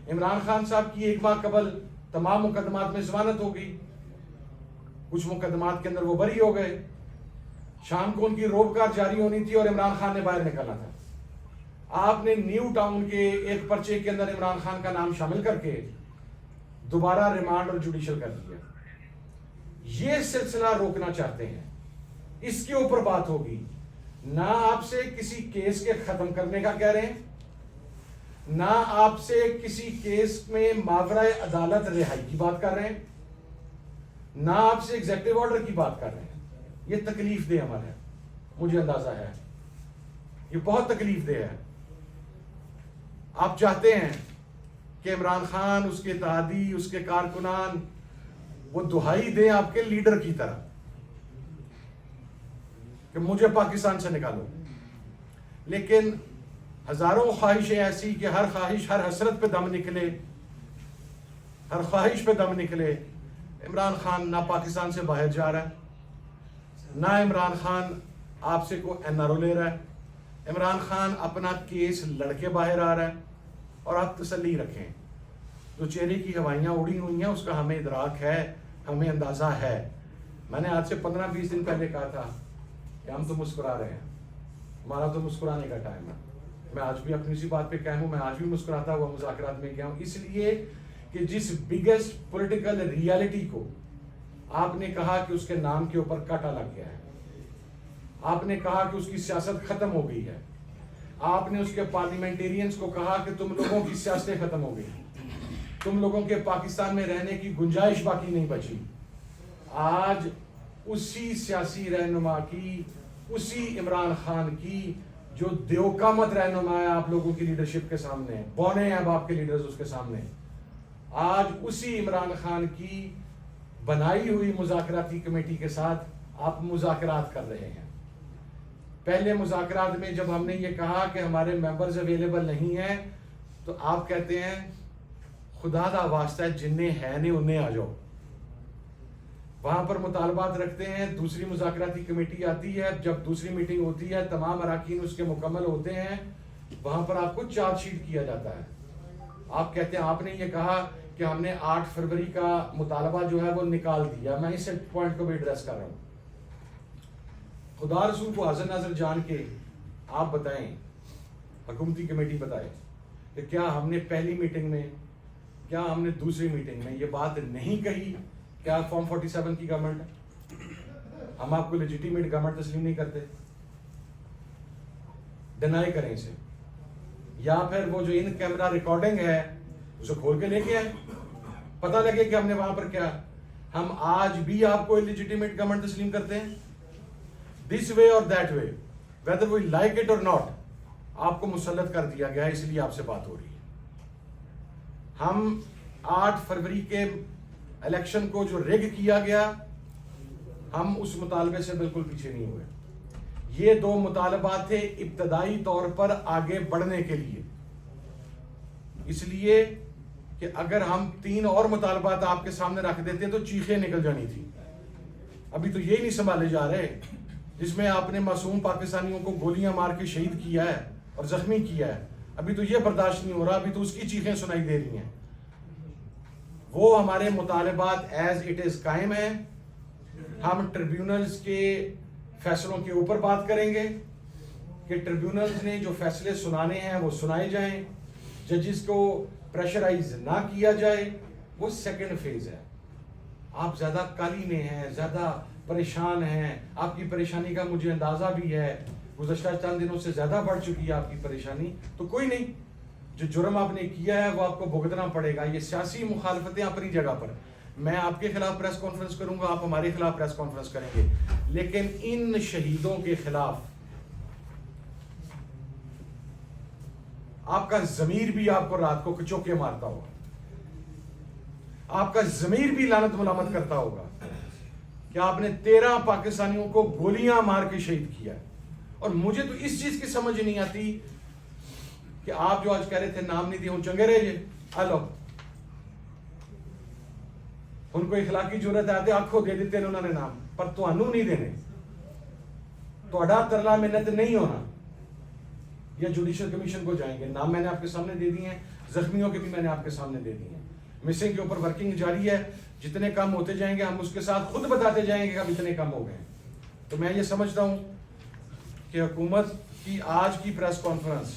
عمران خان صاحب کی 1 ماہ قبل تمام مقدمات میں ضمانت ہو گئی، کچھ مقدمات کے اندر وہ بری ہو گئے، شام کو ان کی روبکار جاری ہونی تھی اور عمران خان نے باہر نکلنا تھا۔ آپ نے نیو ٹاؤن کے ایک پرچے کے اندر عمران خان کا نام شامل کر کے دوبارہ ریمانڈ اور جوڈیشل کر دیا۔ یہ سلسلہ روکنا چاہتے ہیں، اس کے اوپر بات ہوگی، نہ آپ سے کسی کیس کے ختم کرنے کا کہہ رہے ہیں، نہ آپ سے کسی کیس میں ماورائے عدالت رہائی کی بات کر رہے ہیں، نہ آپ سے ایگزیکٹو آرڈر کی بات کر رہے ہیں۔ یہ تکلیف دہ عمل ہے، مجھے اندازہ ہے یہ بہت تکلیف دہ ہے۔ آپ چاہتے ہیں کہ عمران خان، اس کے اتحادی، اس کے کارکنان وہ دہائی دیں آپ کے لیڈر کی طرح کہ مجھے پاکستان سے نکالو، لیکن ہزاروں خواہشیں ایسی کہ ہر خواہش، ہر حسرت پہ دم نکلے، ہر خواہش پہ دم نکلے۔ عمران خان نہ پاکستان سے باہر جا رہا ہے، نہ عمران خان آپ سے کوئی NRO لے رہا ہے، عمران خان اپنا کیس لڑ کے باہر آ رہا ہے۔ اور آپ تسلی رکھیں، جو چہرے کی ہوائیاں اڑی ہوئی ہیں اس کا ہمیں ادراک ہے، ہمیں اندازہ ہے۔ میں نے آج سے 15-20 دن پہلے کہا تھا کہ ہم تو مسکرا رہے ہیں، ہمارا تو مسکرانے کا ٹائم ہے۔ میں آج بھی اپنی اسی بات پہ قائم ہوں، میں آج بھی مسکراتا ہوا مذاکرات میں گیا ہوں، اس لیے کہ جس بگیسٹ پولیٹیکل ریالٹی کو آپ نے کہا کہ اس کے نام کے اوپر کاٹا لگ گیا ہے، آپ نے کہا کہ اس کی سیاست ختم ہو گئی ہے، آپ نے اس کے پارلیمنٹیرینز کو کہا کہ تم لوگوں کی سیاستیں ختم ہو گئی، تم لوگوں کے پاکستان میں رہنے کی گنجائش باقی نہیں بچی۔ آج اسی سیاسی رہنما کی، اسی عمران خان کی جو دیوقامت رہنما ہے آپ لوگوں کی لیڈرشپ کے سامنے، بونے ہیں اب آپ کے لیڈرز اس کے سامنے، آج اسی عمران خان کی بنائی ہوئی مذاکراتی کمیٹی کے ساتھ آپ مذاکرات کر رہے ہیں۔ پہلے مذاکرات میں جب ہم نے یہ کہا کہ ہمارے ممبرز اویلیبل نہیں ہیں تو آپ کہتے ہیں خدا دا واسطہ ہے جننے ہیں نہیں انہیں آ جاؤ۔ وہاں پر مطالبات رکھتے ہیں، دوسری مذاکراتی کمیٹی آتی ہے، جب دوسری میٹنگ ہوتی ہے تمام اراکین اس کے مکمل ہوتے ہیں، وہاں پر آپ کو چارج شیٹ کیا جاتا ہے۔ آپ کہتے ہیں آپ نے یہ کہا کہ ہم نے 8 فروری کا مطالبہ جو ہے وہ نکال دیا۔ میں اس پوائنٹ کو بھی ایڈریس کر رہا ہوں۔ خدا رسول کو حاضر ناظر جان کے آپ بتائیں، حکومتی کمیٹی بتائے کہ کیا ہم نے پہلی میٹنگ میں، کیا ہم نے دوسری میٹنگ میں یہ بات نہیں کہی کہ آپ فارم 47 کی گورنمنٹ ہے، ہم آپ کو لیجیٹیمیٹ گورنمنٹ تسلیم نہیں کرتے؟ ڈینائی کریں اسے، یا پھر وہ جو ان کیمرہ ریکارڈنگ ہے اسے کھول کے لے کے آئے، پتہ لگے کہ ہم نے وہاں پر کیا۔ ہم آج بھی آپ کو لیجیٹیمیٹ گورنمنٹ تسلیم کرتے ہیں، دس وے اور that way, whether we like it اور ناٹ، آپ کو مسلط کر دیا گیا ہے، اس لیے آپ سے بات ہو رہی ہے۔ ہم 8 فروری کے الیکشن کو جو ریگ کیا گیا، ہم اس مطالبے سے بالکل پیچھے نہیں ہوئے۔ یہ 2 مطالبات تھے ابتدائی طور پر آگے بڑھنے کے لیے، اس لیے کہ اگر ہم 3 اور مطالبات آپ کے سامنے رکھ دیتے تو چیخیں نکل جانی تھی۔ ابھی تو یہ نہیں سنبھالے جا رہے جس میں آپ نے معصوم پاکستانیوں کو گولیاں مار کے شہید کیا ہے اور زخمی کیا ہے، ابھی تو یہ برداشت نہیں ہو رہا، ابھی تو اس کی چیخیں سنائی دے رہی ہیں۔ وہ ہمارے مطالبات ایز اٹ از قائم ہیں۔ ہم ٹریبیونلز کے فیصلوں کے اوپر بات کریں گے کہ ٹریبیونلز نے جو فیصلے سنانے ہیں وہ سنائے جائیں، ججز کو پریشرائز نہ کیا جائے، وہ سیکنڈ فیز ہے۔ آپ زیادہ کالی میں ہیں، زیادہ پریشان ہیں، آپ کی پریشانی کا مجھے اندازہ بھی ہے، گزشتہ چند دنوں سے زیادہ بڑھ چکی ہے آپ کی پریشانی، تو کوئی نہیں، جو جرم آپ نے کیا ہے وہ آپ کو بھگتنا پڑے گا۔ یہ سیاسی مخالفتیں اپنی جگہ پر، میں آپ کے خلاف پریس کانفرنس کروں گا، آپ ہمارے خلاف پریس کانفرنس کریں گے، لیکن ان شہیدوں کے خلاف آپ کا ضمیر بھی آپ کو رات کو کچوکے مارتا ہوگا، آپ کا ضمیر بھی لعنت ملامت کرتا ہوگا کہ آپ نے 13 پاکستانیوں کو گولیاں مار کے شہید کیا ہے۔ اور مجھے تو اس چیز کی سمجھ نہیں آتی کہ آپ جو آج کہہ رہے تھے نام نہیں دیے ہوں، چنگے رہے جی ہلو، ان کو اخلاقی جرت آتے آنکھوں دے دیتے انہوں نے نام، پر تو انو نہیں دینے، تو اڈا ترلا محنت نہیں ہونا، یا جوڈیشل کمیشن کو جائیں گے۔ نام میں نے آپ کے سامنے دے دیے ہیں، زخمیوں کے بھی میں نے آپ کے سامنے دے دی ہیں. مسنگ کے اوپر ورکنگ جاری ہے, جتنے کم ہوتے جائیں گے ہم اس کے ساتھ خود بتاتے جائیں گے کہ اب اتنے کم ہو گئے ہیں. تو میں یہ سمجھتا ہوں کہ حکومت کی آج کی پریس کانفرنس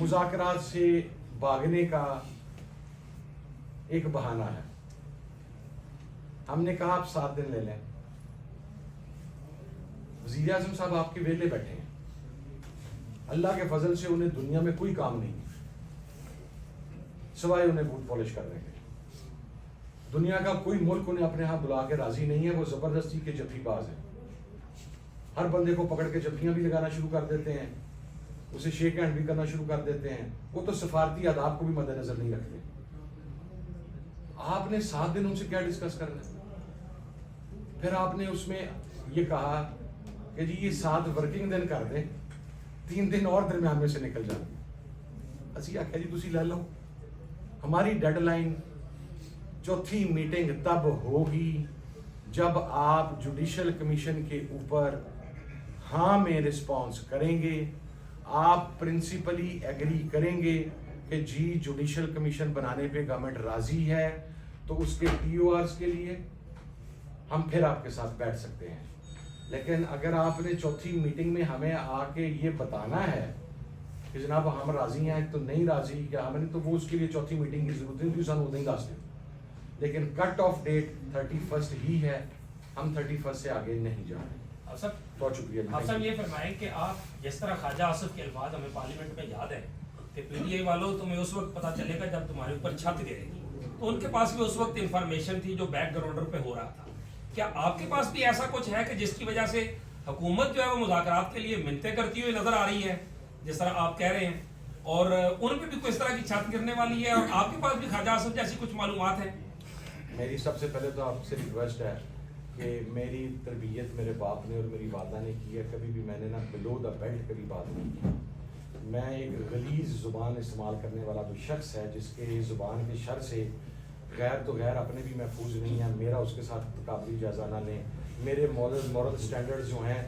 مذاکرات سے بھاگنے کا ایک بہانہ ہے. ہم نے کہا آپ 7 دن لے لیں. وزیر اعظم صاحب آپ کے ویلے بیٹھے ہیں, اللہ کے فضل سے انہیں دنیا میں کوئی کام نہیں سوائے انہیں بوٹ پالش کرنے کے. دنیا کا کوئی ملک انہیں اپنے ہاں بلا کے راضی نہیں ہے. وہ زبردستی کے جفی باز ہیں. ہر بندے کو پکڑ کے جفیاں بھی لگانا شروع کر دیتے ہیں, اسے شیک ہینڈ بھی کرنا شروع کر دیتے ہیں. وہ تو سفارتی آداب کو بھی مد نظر نہیں رکھتے. آپ نے 7 دن ان سے کیا ڈسکس کرنا ہے؟ پھر آپ نے اس میں یہ کہا کہ جی یہ 7 ورکنگ دن کر دیں, 3 دن اور درمیان میں سے نکل جائیں. اسی آخیا جی تسی لے لو. ہماری ڈیڈ لائن چوتھی میٹنگ تب ہوگی جب آپ جوڈیشل کمیشن کے اوپر ہاں میں رسپانس کریں گے, آپ پرنسپلی ایگری کریں گے کہ جی جوڈیشل کمیشن بنانے پہ گورنمنٹ راضی ہے, تو اس کے ٹی او آرز کے لیے ہم پھر آپ کے ساتھ بیٹھ سکتے ہیں. لیکن اگر آپ نے چوتھی میٹنگ میں ہمیں آ کے یہ بتانا ہے کہ جناب ہم راضی ہیں تو نہیں راضی, یا ہم نے تو وہ اس کے لیے چوتھی میٹنگ کی ضرورت نہیں تھی, سانو نہیں دس دیں. لیکن کٹ آف ڈیٹ 31 ہی ہے, ہم 31 سے آگے نہیں جا رہے. بہت شکریہ. آپ صاحب یہ فرمائیں کہ آپ جس طرح خواجہ آصف کے الفاظ ہمیں پارلیمنٹ میں یاد ہے کہ پی ٹی آئی والوں تمہیں اس وقت پتہ چلے گا جب تمہارے اوپر چھت گرے گی, تو ان کے پاس بھی اس وقت انفارمیشن تھی جو بیک گراؤنڈر پہ ہو رہا تھا. کیا آپ کے پاس بھی ایسا کچھ ہے کہ جس کی وجہ سے حکومت جو ہے وہ مذاکرات کے لیے منتیں کرتی ہوئی نظر آ رہی ہے جس طرح آپ کہہ رہے ہیں, اور ان پہ بھی کوئی اس طرح کی چھت گرنے والی ہے, اور آپ کے پاس بھی خواجہ آصف جیسی کچھ معلومات ہیں؟ میری سب سے پہلے تو آپ سے ریکویسٹ ہے کہ میری تربیت میرے باپ نے اور میری والدہ نے کی ہے, کبھی بھی میں نے نا بلو دا بیلٹ کبھی بات نہیں کی. میں ایک غلیظ زبان استعمال کرنے والا کوئی شخص ہے جس کے زبان کے شر سے غیر تو غیر اپنے بھی محفوظ نہیں ہیں. میرا اس کے ساتھ تقابلی جائزہ نہ لیں. میرے مورل سٹینڈرڈز جو ہیں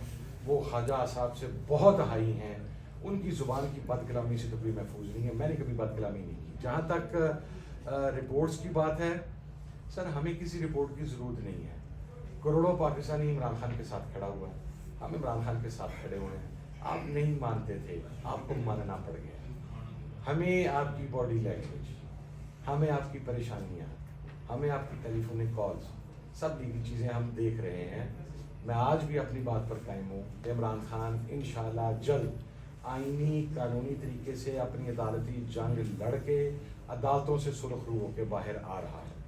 وہ خواجہ صاحب سے بہت ہائی ہیں. ان کی زبان کی بد کلامی سے تو کوئی محفوظ نہیں ہے. میں نے کبھی بد کلامی نہیں کی. جہاں تک رپورٹس کی بات ہے, سر ہمیں کسی رپورٹ کی ضرورت نہیں ہے. کروڑوں پاکستانی عمران خان کے ساتھ کھڑا ہوا ہے, ہم عمران خان کے ساتھ کھڑے ہوئے ہیں. آپ نہیں مانتے تھے, آپ کو ماننا پڑ گیا. ہمیں آپ کی باڈی لینگویج, ہمیں آپ کی پریشانیاں, ہمیں آپ کی ٹیلی فونک کالز, سب دیگر چیزیں ہم دیکھ رہے ہیں. میں آج بھی اپنی بات پر قائم ہوں کہ عمران خان انشاءاللہ جلد آئینی قانونی طریقے سے اپنی عدالتی جنگ لڑ کے عدالتوں سے سرخرو ہو کے باہر آ رہا ہے.